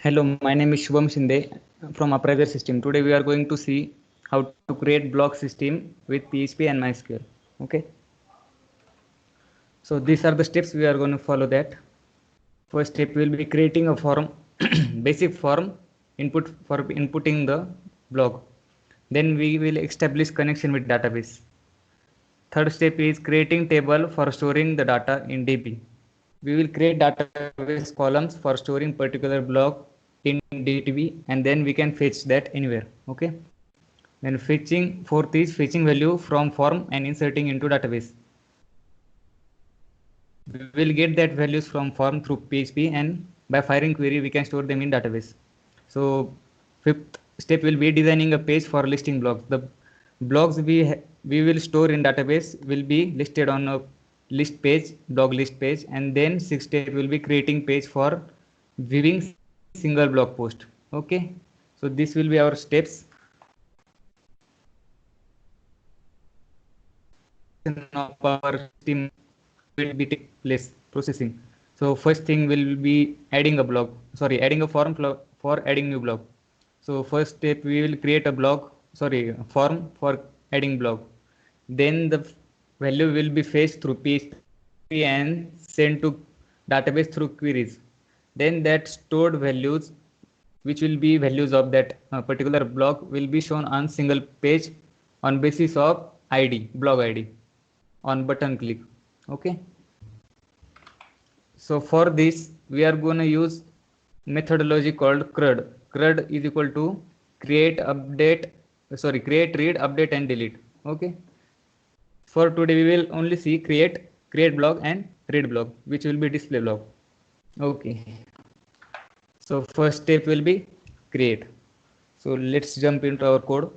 Hello, my name is Shubham Shinde from Uprising System. Today we are going to see how to create block system with PHP and MySQL. Okay. So these are the steps we are going to follow that. First step will be creating a form, basic form input for inputting the block. Then we will establish connection with database. Third step is creating table for storing the data in DB. We will create database columns for storing particular block in DB and then we can fetch that anywhere. Okay. Then fetching, fourth is fetching value from form and inserting into database. We will get that values from form through PHP and by firing query we can store them in database. So fifth step will be designing a page for listing blocks. The blocks we will store in database will be listed on a list page, blog list page, and then sixth step will be creating page for viewing single blog post. Okay, so this will be our steps. Of our system will be take place processing. So first thing will be adding a blog, sorry, adding a form for adding new blog. So first step we will create a blog, sorry, form for adding blog. Then the value will be fetched through PHP and sent to database through queries. Then that stored values, which will be values of that particular block, will be shown on single page on basis of ID, blog ID on button click. Okay. So for this we are going to use methodology called CRUD. CRUD is equal to create, update, sorry, create, read, update and delete. Okay. For today we will only see create block and read block, which will be display block. Okay. So first step will be create. So let's jump into our code.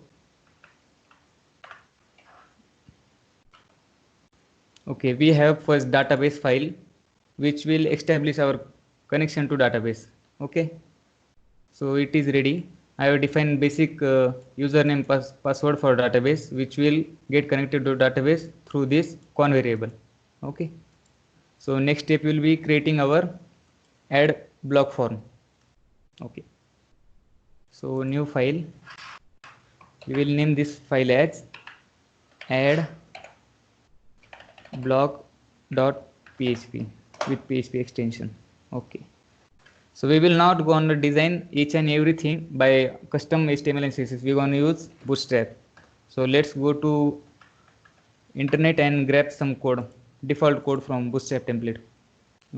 Okay, we have first database file which will establish our connection to database. Okay, so it is ready. I have defined basic username password for database which will get connected to database through this con variable. Okay, so next step will be creating our add block form. Okay, so new file, we will name this file as add block.php with PHP extension. Okay, so we will not go on to design each and everything by custom HTML and CSS. We're going to use Bootstrap. So let's go to internet and grab some code, default code from Bootstrap template.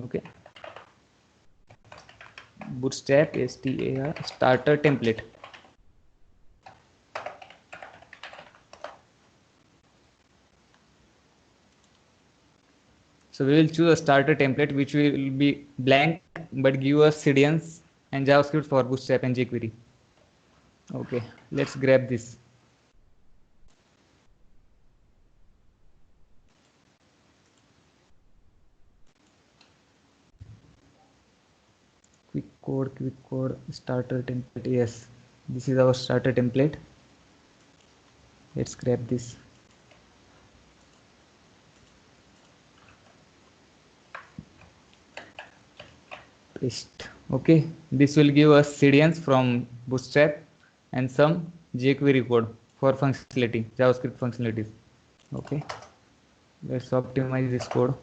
Okay, Bootstrap starter template. So we will choose a starter template which will be blank but give us CDNs and JavaScript for Bootstrap and jQuery. Okay, let's grab this. Quick code starter template. Yes, this is our starter template. Let's grab this. Paste. Okay, this will give us CDNs from Bootstrap and some jQuery code for functionality, JavaScript functionalities. Okay, let's optimize this code.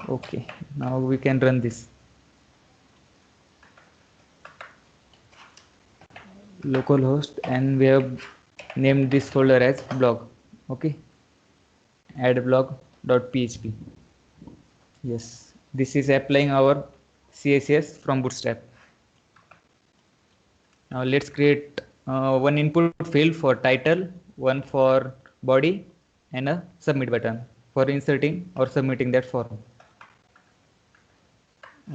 Okay, now we can run this. Localhost, and we have named this folder as blog. Okay, add blog.php. Yes, this is applying our CSS from Bootstrap. Now let's create one input field for title, one for body, and a submit button for inserting or submitting that form.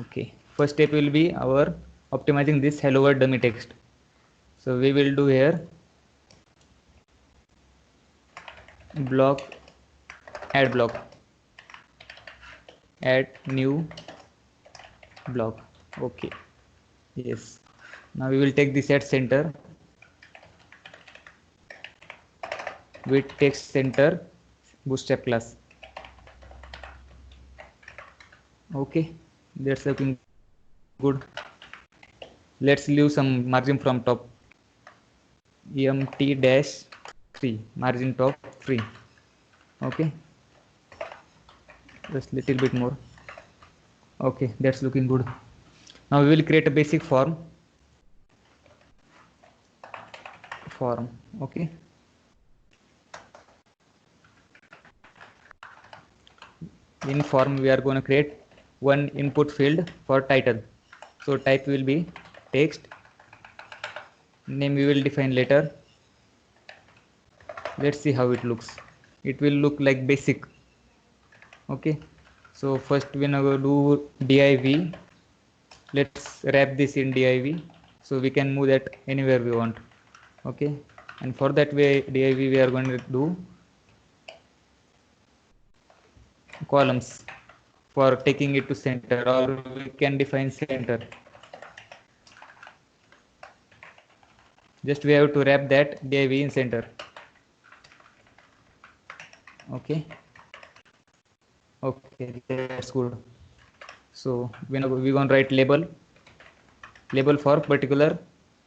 Okay, first step will be our optimizing this hello world dummy text. So we will do here block, add new block. Okay, yes, now we will take this at center with text center bootstrap class. Okay, that's looking good. Let's leave some margin from top. EMT-3 margin top free. Okay, just little bit more. Okay, that's looking good. Now we will create a basic form. Okay. In form we are going to create one input field for title. So type will be text. Name we will define later. Let's see how it looks. It will look like basic. Okay, so first we're gonna do div. Let's wrap this in div so we can move that anywhere we want. Okay, and for that way div we are going to do columns for taking it to center, or we can define center. Just we have to wrap that div in center. Okay, that's good. So we're going to write label for particular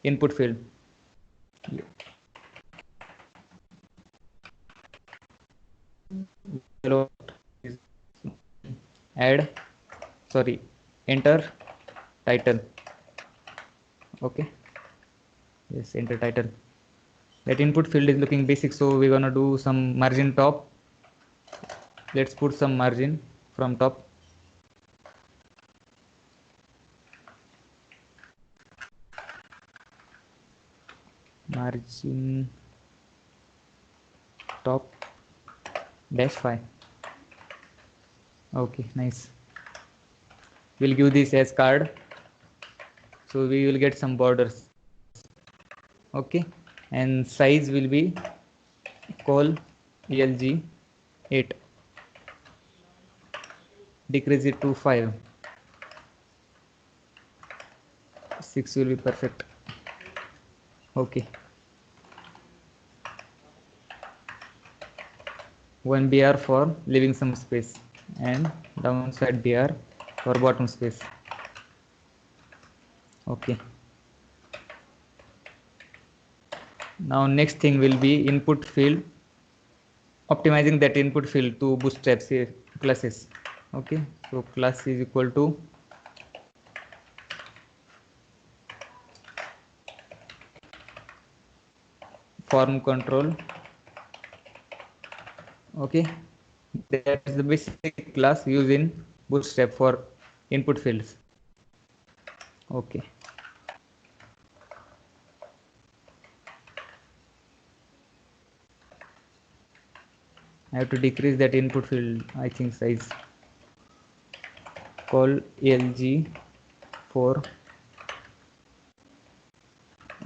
input field. Enter title. Okay, yes, enter title. That input field is looking basic, so we're gonna do some margin top. Let's put some margin from top. Margin top -5. Okay, nice. We'll give this as card, so we will get some borders. Okay, and size will be col ELG 8. Decrease it to 5. 6 will be perfect. Okay, 1 BR for leaving some space, and downside BR for bottom space. Okay, now next thing will be input field, optimizing that input field to bootstrap classes. Okay, so class is equal to form control. Okay, that's the basic class used in bootstrap for input fields. Okay, I have to decrease that input field, I think, size. Call ELG 4.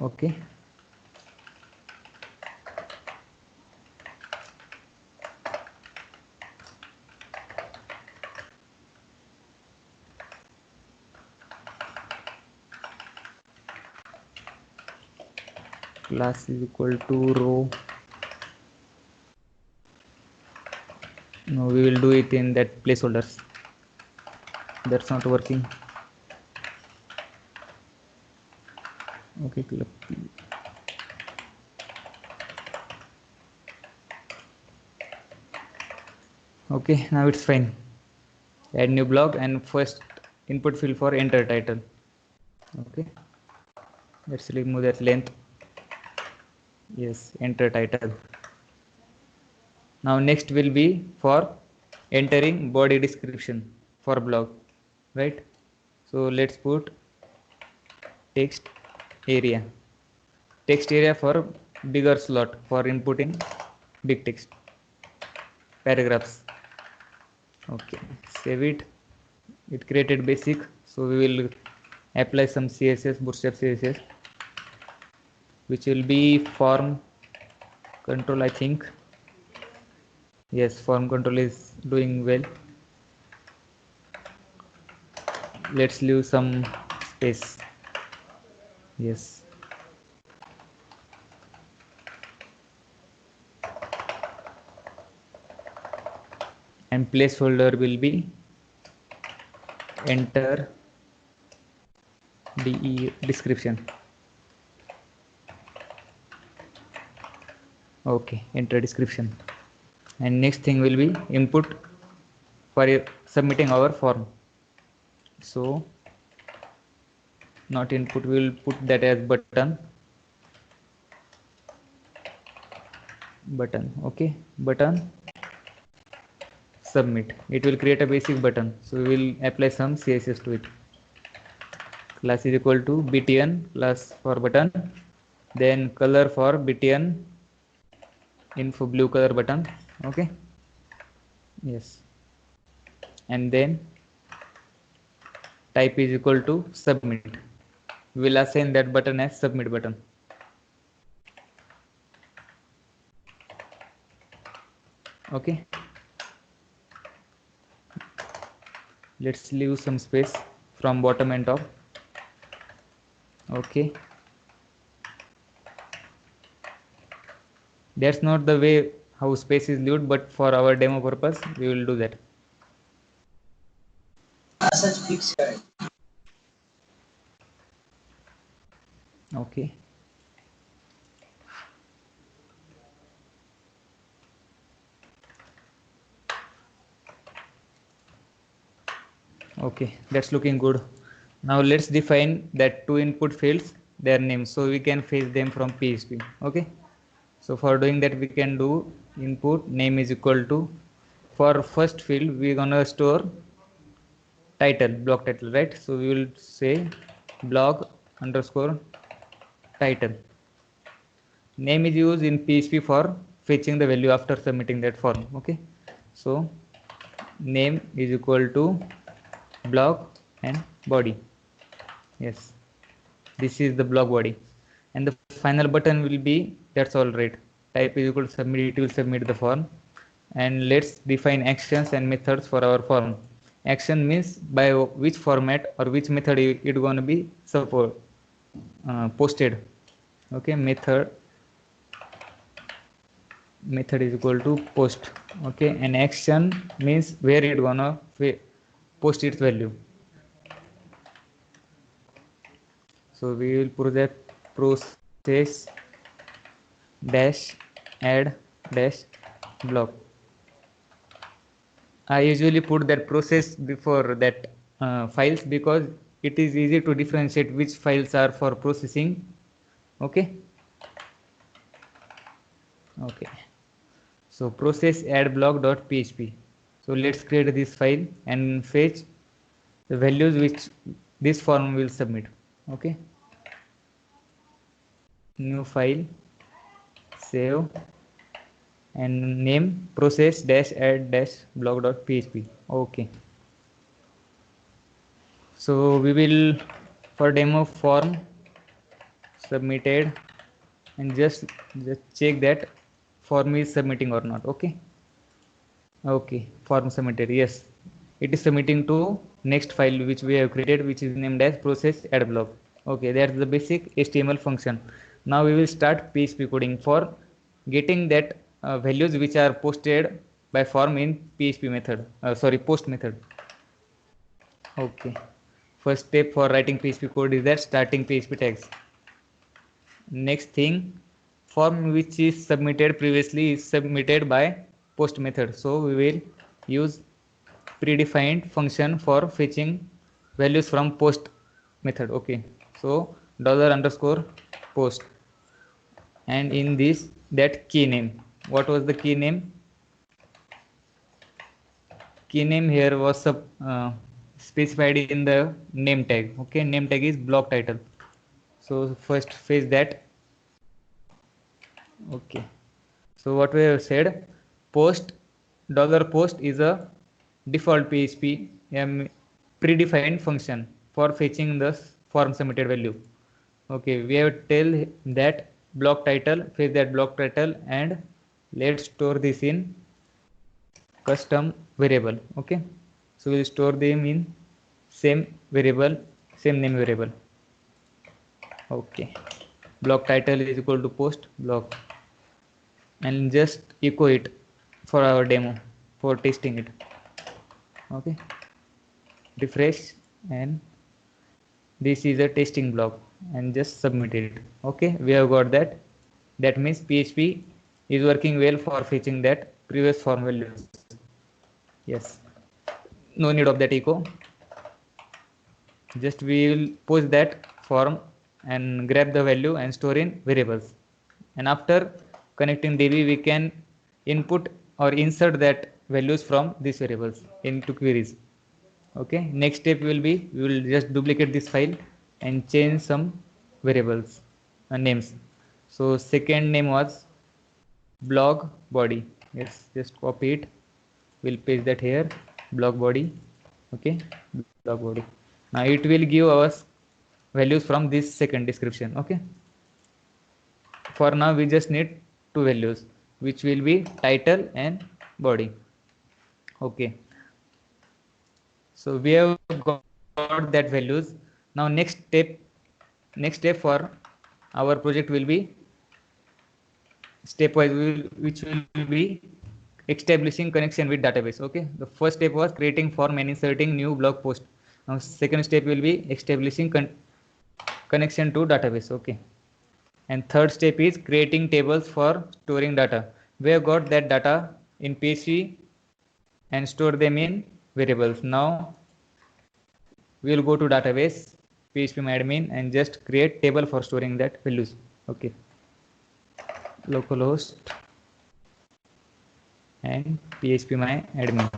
Okay, class is equal to row. No, we will do it in that placeholders. That's not working. Okay, click. Okay, now it's fine. Add new block and first input field for enter title. Okay, let's remove that length. Yes, enter title. Now next will be for entering body description for blog, right? So let's put text area for bigger slot for inputting big text paragraphs. Okay, save it. It created basic, so we will apply some CSS, bootstrap CSS, which will be form control, I think. Yes, form control is doing well. Let's leave some space. Yes, and placeholder will be enter de description. Okay, enter description. And next thing will be input for submitting our form. So not input, we will put that as button. Okay, button submit. It will create a basic button, so we will apply some CSS to it. Class is equal to btn class for button, then color for btn info blue color button. Okay, yes, and then type is equal to submit. We will assign that button as submit button. Okay, let's leave some space from bottom and top. Okay, that's not the way how space is lived, but for our demo purpose we will do that. Okay, okay, that's looking good. Now let's define that two input fields, their names, so we can fetch them from PHP. Okay, so for doing that we can do input name is equal to, for first field we're gonna store title, block title, right? So we will say blog underscore title. Name is used in PHP for fetching the value after submitting that form. Okay, so name is equal to blog and body. Yes, this is the blog body, and the final button will be, that's all right. Type is equal to submit, it will submit the form. And let's define actions and methods for our form. Action means by which format or which method it going to be posted. Okay, method is equal to post. Okay, and action means where it gonna post its value. So we will put that process dash add dash block. I usually put that process before that files, because it is easy to differentiate which files are for processing. Okay, okay, so process add block.php. So let's create this file and fetch the values which this form will submit. Okay, new file, save, and name process dash add dash block.php. Okay, so we will, for demo form submitted, and just check that form is submitting or not. Okay, okay, form submitted, yes, it is submitting to next file which we have created, which is named as process add block. Okay, that's the basic HTML function. Now we will start PHP coding for getting that values which are posted by form in PHP method, post method. Okay, first step for writing PHP code is that starting PHP tags. Next thing, form which is submitted previously is submitted by post method, so we will use predefined function for fetching values from post method. Okay, so $_post, and in this, that key name, what was the key name? Key name here was specified in the name tag. Okay, name tag is block title, so first fetch that. Okay, so what we have said, post $post is a default PHP predefined function for fetching the form submitted value. Okay, we have tell that block title, fetch that block title, and let's store this in custom variable. Okay, so we'll store them in same variable, same name variable. Okay, block title is equal to post block, and just echo it for our demo. for testing it. Okay, refresh, and this is a testing block, and just submit it. Okay, we have got that. That means PHP is working well for fetching that previous form values. Yes, no need of that echo. Just we will post that form and grab the value and store in variables. And after connecting DB, we can input or insert that values from these variables into queries. Okay, next step will be we will just duplicate this file and change some variables names. So second name was blog body. Yes, just copy it. We'll paste that here, blog body. Okay, blog body. Now it will give us values from this second description. Okay, for now we just need two values, which will be title and body. Okay, so we have got that values. Now next step for our project will be stepwise, which will be establishing connection with database. Okay, the first step was creating form and inserting new blog post. Now second step will be establishing connection to database. Okay, and third step is creating tables for storing data. We have got that data in PHP and store them in variables. Now we will go to database phpMyAdmin and just create table for storing that values. Okay, localhost and phpMyAdmin.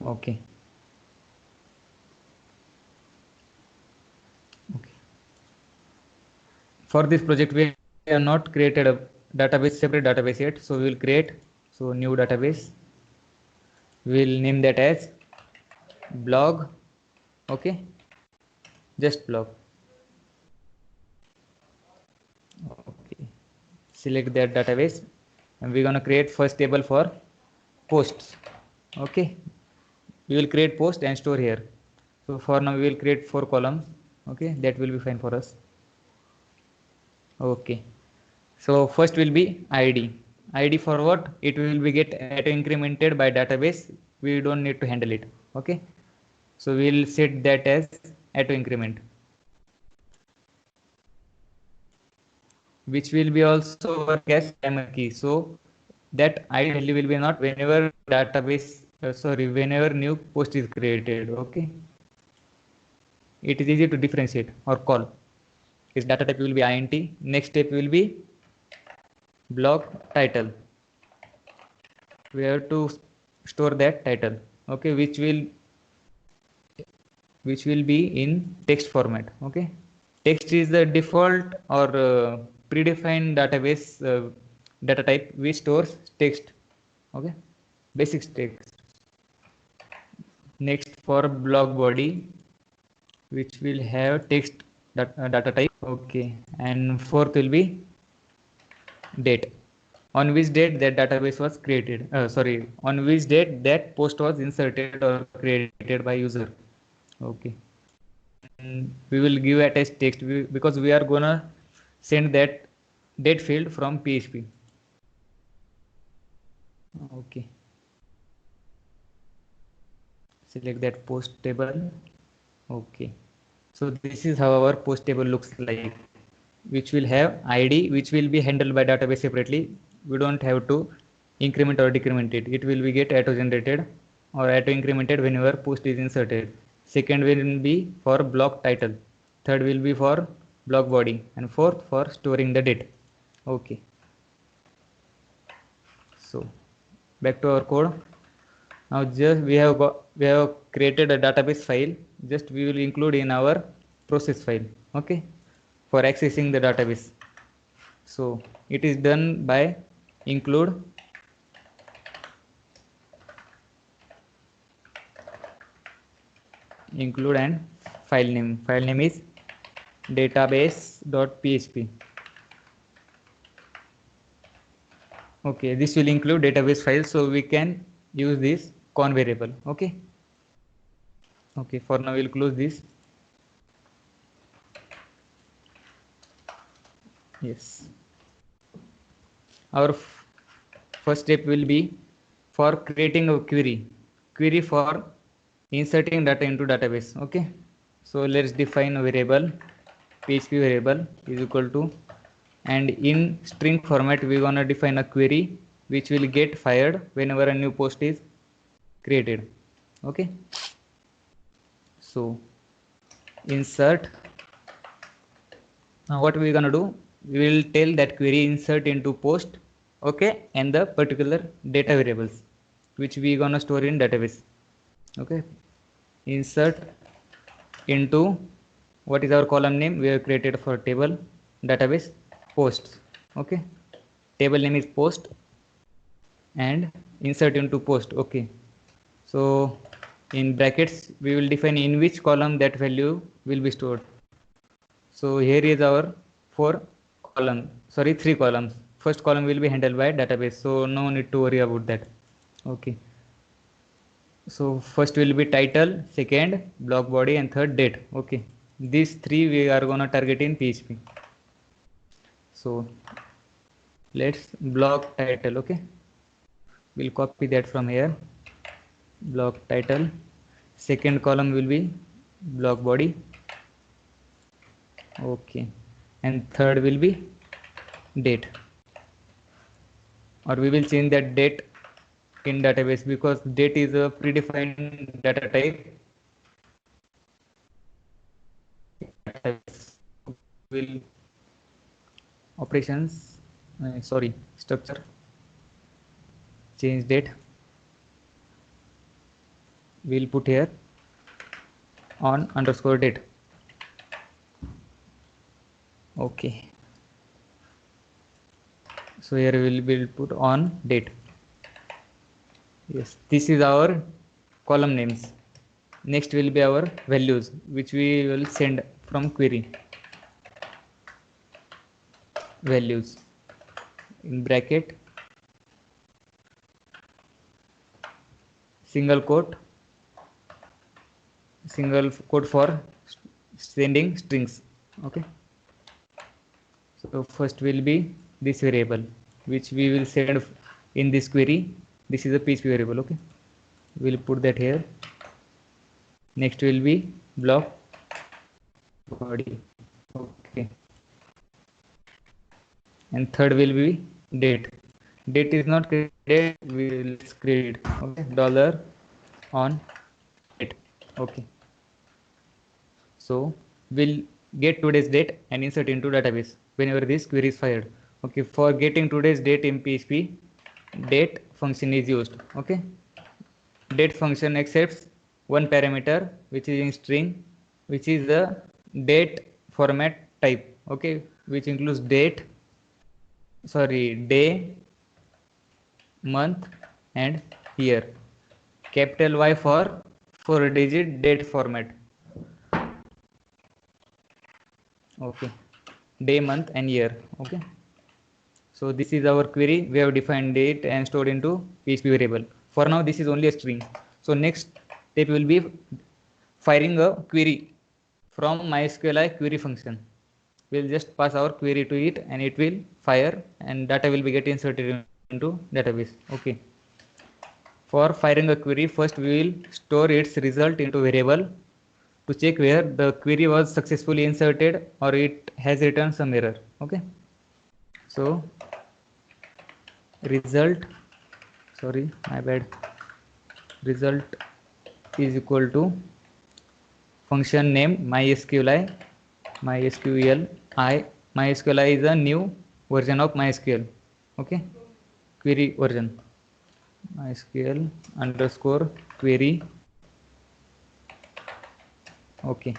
Okay. Okay. For this project, we have not created a separate database yet. So we will create new database. We will name that as blog. Okay, just blog. Okay, select that database, and we're gonna create first table for posts. Okay, we will create post and store here. So for now we will create 4 columns. Okay, that will be fine for us. Okay, so first will be id for what? It will be get auto incremented by database. We don't need to handle it. Okay, so we'll set that as auto increment, which will be also work as primary key. So that id value will be not whenever database whenever new post is created. Okay, it is easy to differentiate or call. Its data type will be int. Next step will be blog title. We have to store that title. Okay, which will be in text format. Okay, text is the default or predefined database data type which stores text. Okay, basic text. Next for blog body, which will have text data type. Okay, and fourth will be date, on which date that database was created. On which date that post was inserted or created by user. Okay, and we will give it as text because we are gonna send that date field from PHP. Okay, select that post table. Okay, so this is how our post table looks like, which will have ID, which will be handled by database separately. We don't have to increment or decrement it. It will be get auto generated or auto incremented whenever post is inserted. Second will be for block title. Third will be for block body, and fourth for storing the date. Okay, so back to our code. Now just we have created a database file. Just we will include in our process file. Okay, for accessing the database. So it is done by include and file name. File name is database.php. Okay, this will include database file, so we can use this con variable. Okay. Okay, for now we'll close this. Yes. Our first step will be for creating a query for inserting data into database. Okay, so let's define a variable, PHP variable is equal to, and in string format we're gonna define a query which will get fired whenever a new post is created. Okay, so insert, now what we're gonna do, we will tell that query insert into post, okay, and the particular data variables which we gonna store in database. Okay, insert into, what is our column name we have created for table database, posts. Okay, table name is post and insert into post. Okay, so in brackets we will define in which column that value will be stored. So here is our three columns. First column will be handled by database, so no need to worry about that. Okay, so first will be title, second block body, and third date. Okay, these three we are gonna target in PHP. So let's block title. Okay, we'll copy that from here, block title, second column will be block body. Okay, and third will be date, or we will change that date in database because date is a predefined data type. Will operations, structure, change date, we'll put here on underscore date. Okay, so here we will put on date. Yes, this is our column names. Next will be our values which we will send from query. Values in bracket, single quote for sending strings. Okay, so first will be this variable which we will send in this query. This is a PHP variable. Okay, we'll put that here. Next will be block body. Okay, and third will be date. Date is not created, we will create. Okay, dollar on date. Okay, so we'll get today's date and insert into database whenever this query is fired. Okay, for getting today's date in PHP, date function is used. Okay, date function accepts one parameter which is in string, which is the date format type. Okay, which includes day, month, and year. Capital Y for 4-digit date format. Okay, day, month, and year. Okay, so this is our query. We have defined date and stored into PHP variable. For now this is only a string. So next step will be firing a query from MySQLi query function. We'll just pass our query to it and it will fire and data will be get inserted into database. Okay, for firing a query, first we will store its result into variable to check where the query was successfully inserted or it has returned some error. Okay, so result is equal to function name MySQLi. MySQLi is a new version of MySQL. Okay, query version, MySQL underscore query. Okay,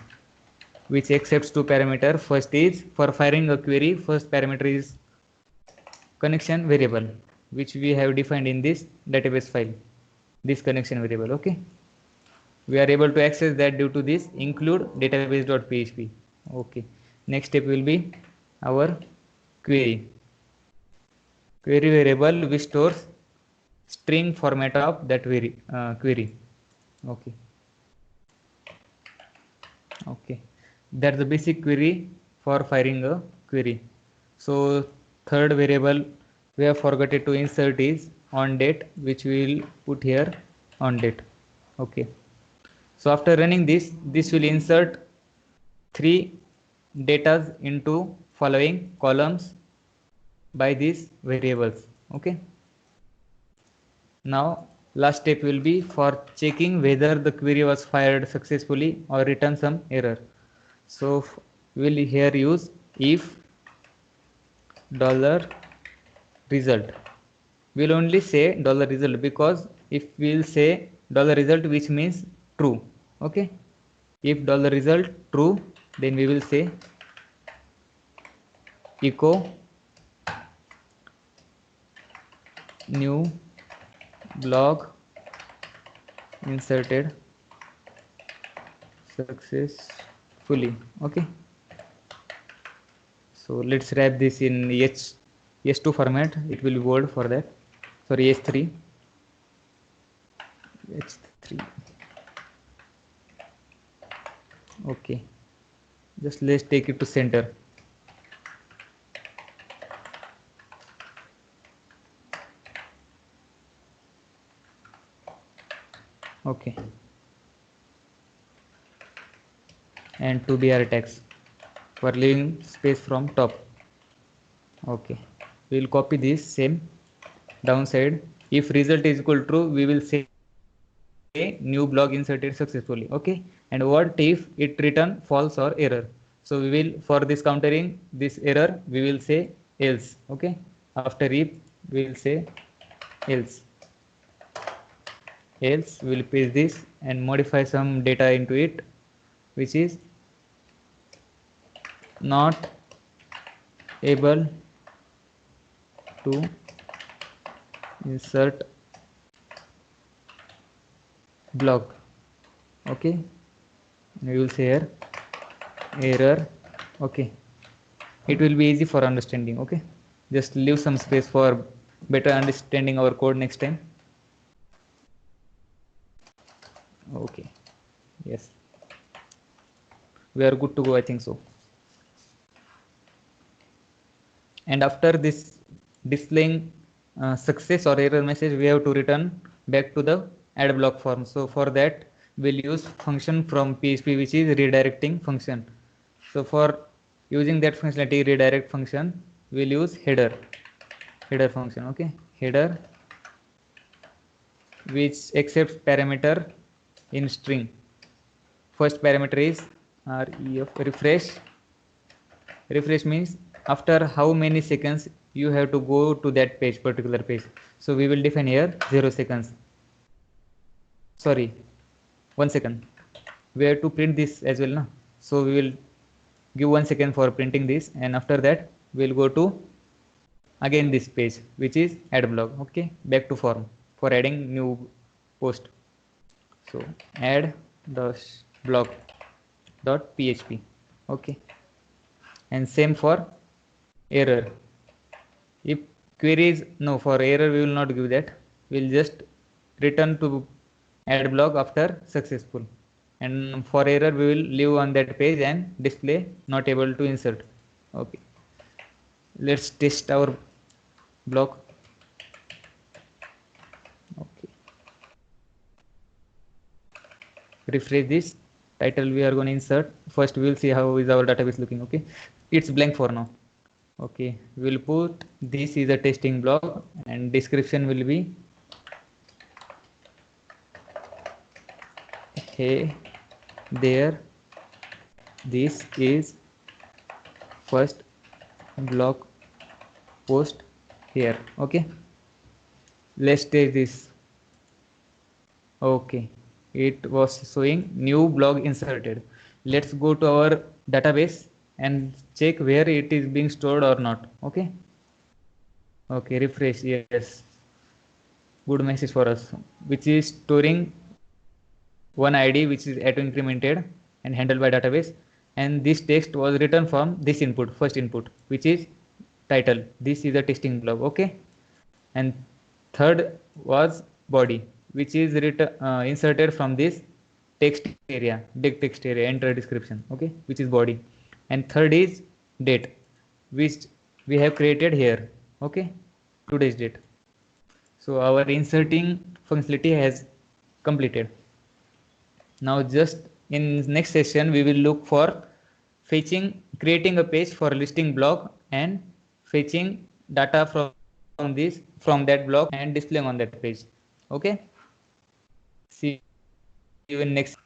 which accepts two parameter. First is for firing a query, first parameter is connection variable which we have defined in this database file, this connection variable. Okay, we are able to access that due to this include database.php. Okay, next step will be our query variable which stores string format of that query. Okay, that's the basic query for firing a query. So third variable we have forgotten to insert is on date, which we will put here on date. Okay. So after running this will insert 3 datas into following columns by these variables. Okay. Now last step will be for checking whether the query was fired successfully or return some error. So we'll here use if dollar result. We'll only say dollar result because if we'll say dollar result, which means true. Okay. If dollar result true, then we will say echo new blog inserted successfully. Okay. So let's wrap this in S2 format. It will be bold for that. Sorry, S3. H3. Okay. Just let's take it to center. Okay. And 2 BR tags for leaving space from top. Okay. We will copy this same downside. If result is equal to true, we will say new blog inserted successfully. Okay. And what if it return false or error? So we will, for this countering this error, we will say else. Okay. After if, we will say else. Else we will paste this and modify some data into it, which is not able to insert blog. Okay. We will say here error. Okay. It will be easy for understanding. Okay. Just leave some space for better understanding our code next time. Okay. Yes. We are good to go, I think so. And after this displaying success or error message, we have to return back to the add block form. So for that, we'll use function from PHP, which is redirecting function. So for using that functionality, redirect function, we'll use header function. Okay. Header, which accepts parameter in string. First parameter is ref refresh. Refresh means after how many seconds you have to go to that page, particular page. So we will define here 0 seconds. Sorry, 1 second. We have to print this as well, na? So we will give 1 second for printing this, and after that we'll go to again this page, which is add block. Okay, back to form for adding new post. So add the block dot php. Okay. And same for error. If queries, no, for error we will not give that. We'll just return to add block after successful. And for error we will leave on that page and display not able to insert. Okay. Let's test our block. Okay. Refresh this. Title we are going to insert. First we will see how is our database looking. Okay. It's blank for now. Okay, we'll put this is a testing block and description will be hey there, this is first blog post here. Okay, let's take this. Okay, it was showing new blog inserted. Let's go to our database and check where it is being stored or not. Okay. Okay, refresh. Yes. Good message for us, which is storing one ID, which is auto incremented and handled by database. And this text was written from this input, first input, which is title. This is a testing block. Okay. And third was body, which is inserted from this text area, text area, enter description. Okay, which is body. And third is date, which we have created here. Okay, today's date. So our inserting functionality has completed. Now just in next session, we will look for creating a page for listing blog and fetching data from that blog and displaying on that page. Okay. See you in next.